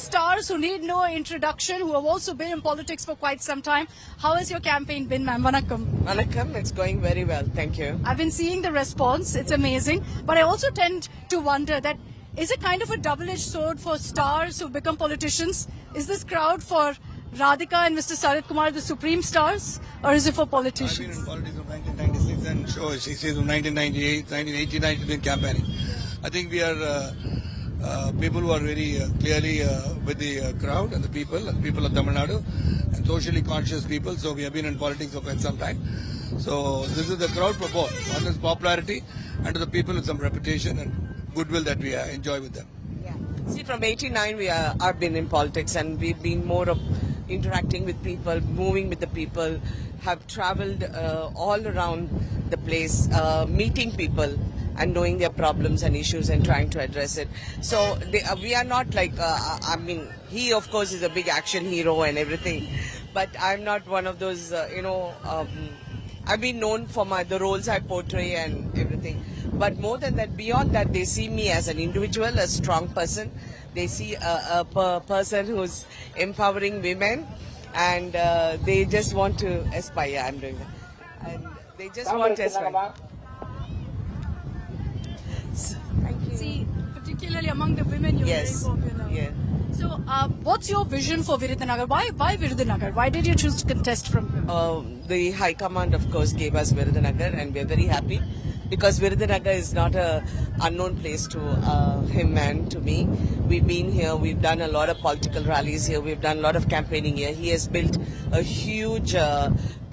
those stars who need no introduction, who have also been in politics for quite some time. How has your campaign been, ma'am? Vanakkam. Vanakkam, it's going very well. Thank you. I've been seeing the response. It's amazing. But I also tend to wonder that is it kind of a double-edged sword for stars who become politicians? Is this crowd for Radhika and Mr. Sarit Kumar the supreme stars, or is it for politicians? I've been in politics from 1996 and so she says from 1998, 1989 she's been campaigning. I think we are people who are very clearly with the crowd and the people of Tamil Nadu and socially conscious people. So we have been in politics for quite some time. So this is the crowd for both. One is popularity and to the people with some reputation and goodwill that we enjoy with them. Yeah. See, from 89 I've been in politics and we've been more of interacting with people, moving with the people, have traveled all around the place, meeting people and knowing their problems and issues and trying to address it. So we are not like, he of course is a big action hero and everything, but I'm not one of those, I've been known for the roles I portray and everything. But more than that, beyond that, they see me as an individual, a strong person. They see a person who's empowering women, and they just want to aspire. I'm doing that. And they just want to aspire. Thank you. See, particularly among the women, you're Yes. very popular. Yeah. So, what's your vision for Virudhunagar? Why Virudhunagar? Why did you choose to contest from here? The High Command, of course, gave us Virudhunagar, and we're very happy because Virudhunagar is not a unknown place to him and to me. We've been here, we've done a lot of political rallies here, we've done a lot of campaigning here. He has built a huge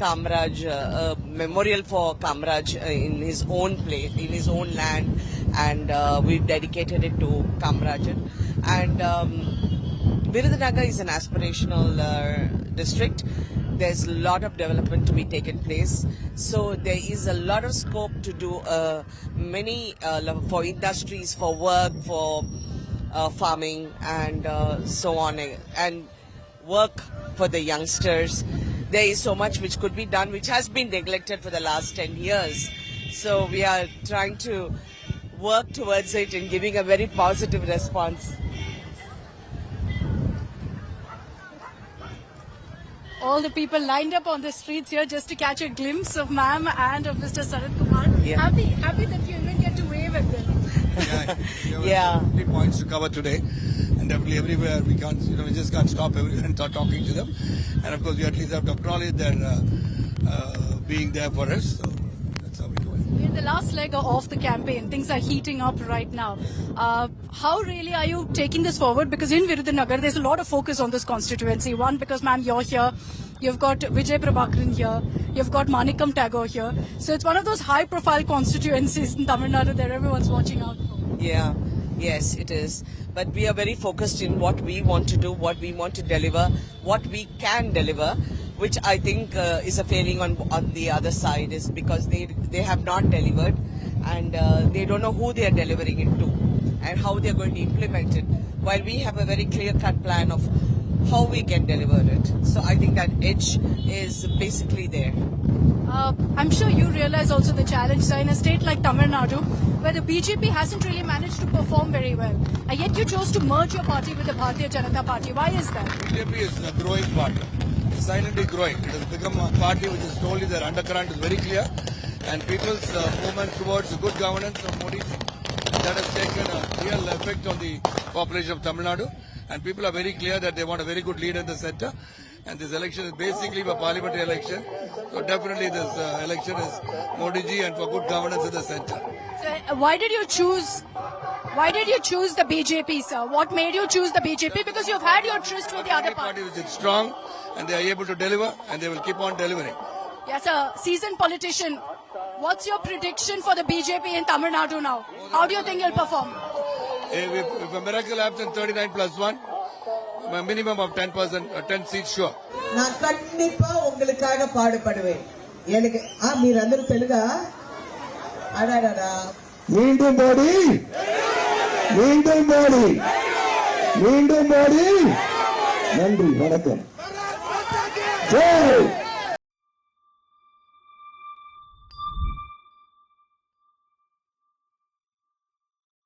Kamraj, memorial for Kamraj in his own place, in his own land, and we've dedicated it to Kamrajan. And Virudhunagar is an aspirational district. There's a lot of development to be taken place. So there is a lot of scope to do many for industries, for work, for farming and so on, and work for the youngsters. There is so much which could be done, which has been neglected for the last 10 years. So we are trying to work towards it and giving a very positive response. All the people lined up on the streets here just to catch a glimpse of ma'am and of Mr. Sarit Kumar. Yeah. Happy that you even get to wave at them. Yeah. 3 points to cover today, and definitely everywhere we can't, we just can't stop everyone and start talking to them. And of course, we at least have to acknowledge their being there for us. So that's how we do it. We're in the last leg of the campaign. Things are heating up right now. How really are you taking this forward? Because in Virudhunagar, there's a lot of focus on this constituency. One, because ma'am, you're here. You've got Vijay Prabhakaran here. You've got Manikam Tagore here. So it's one of those high-profile constituencies in Tamil Nadu that everyone's watching out for. Yeah, yes, it is. But we are very focused in what we want to do, what we want to deliver, what we can deliver, which I think is a failing on the other side, is because they have not delivered, and they don't know who they are delivering it to and how they are going to implement it, while we have a very clear-cut plan of how we can deliver it. So I think that edge is basically there. I'm sure you realize also the challenge, sir, in a state like Tamil Nadu, where the BJP hasn't really managed to perform very well. And yet you chose to merge your party with the Bharatiya Janata Party. Why is that? BJP is a growing party. It's silently growing. It has become a party which is slowly, their undercurrent is very clear, and people's movement towards good governance of Modi, that has taken a real effect on the population of Tamil Nadu. And people are very clear that they want a very good leader in the centre. And this election is basically a parliamentary election. So definitely this election is Modi ji and for good governance in the centre. So, why did you choose the BJP, sir? What made you choose the BJP? Because you've had your tryst with the other Party parties. which is strong and they are able to deliver and they will keep on delivering. Yes, sir. Seasoned politician. What's your prediction for the BJP in Tamil Nadu now? How do you think you'll perform? If a miracle happens, 39 plus 1, a minimum of 10%, 10 seats sure. நான் கண்டிப்பா உங்களுக்காக பாடுபடுவேன். எனக்கு మీరందరూ తెలుగా? అడాడా. மீண்டும் மோடி, மீண்டும் மோடி, மீண்டும் மோடி. நன்றி, வணக்கம். ஜெய்